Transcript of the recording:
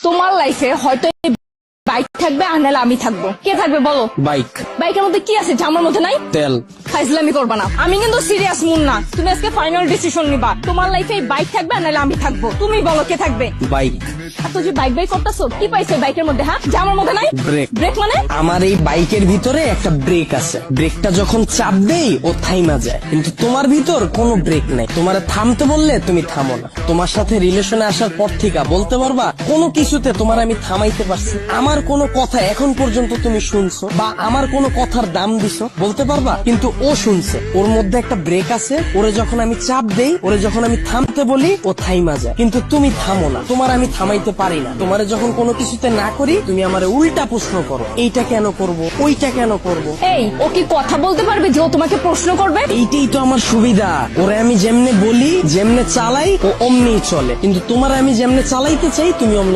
তোমার লাইফে হয়তো বাইক থাকবে আর নাহলে আমি থাকবো, কে থাকবে বলো? বাইক। বাইকের মধ্যে কি আছে জামার মধ্যে নাই? তেল। ফাইজলামি করবা না, আমি কিন্তু সিরিয়াস মুন না। তুমি আজকে ফাইনাল ডিসিশন নিবা, তোমার লাইফে বাইক থাকবে আর নাহলে আমি থাকবো। তুমি বলো কে থাকবে? বাইক। এত যে বাইক বাইক করতেছো, কি পাইছো বাইকের মধ্যে? হ্যাঁ, জামার মধ্যে নাই ব্রেক। ব্রেক মানে? আমার এই বাইকের ভিতরে একটা ব্রেক আছে, ব্রেকটা যখন চাপ দেই ও থাইমা যায়, কিন্তু তোমার ভিতর কোনো ব্রেক নাই। তোমার থামতে বললে তুমি থামো না। তোমার সাথে রিলেশনে আসার পর থেকে বলতে পারবা কোনো কিছুতে তোমার আমি থামাইতে পারছি? আমার কোনো কথা এখন পর্যন্ত তুমি শুনছো বা আমার কোনো কথার দাম দিছো বলতে পারবা? কিন্তু ও শুনছে, ওর মধ্যে একটা ব্রেক আছে। ওরে যখন আমি চাপ দেই, ওরে যখন আমি থামতে বলি, ও থাইমা যায়, কিন্তু তুমি থামো না। তোমার আমি থামাইতে পারি না। তোমারে যখন কোনো কিছুতে না করি, তুমি আমারে উল্টা প্রশ্ন করো, এইটা কেন করব, ওইটা কেন করব। এই, ও কি কথা বলতে পারবে যে ও তোমাকে প্রশ্ন করবে? এইটাই তো আমার সুবিধা। ওরে আমি যেমনে বলি, যেমনে চালাই, ও অমনি চলে। কিন্তু তোমার আমি যেমনে চালাইতে চাই, তুমি অমনি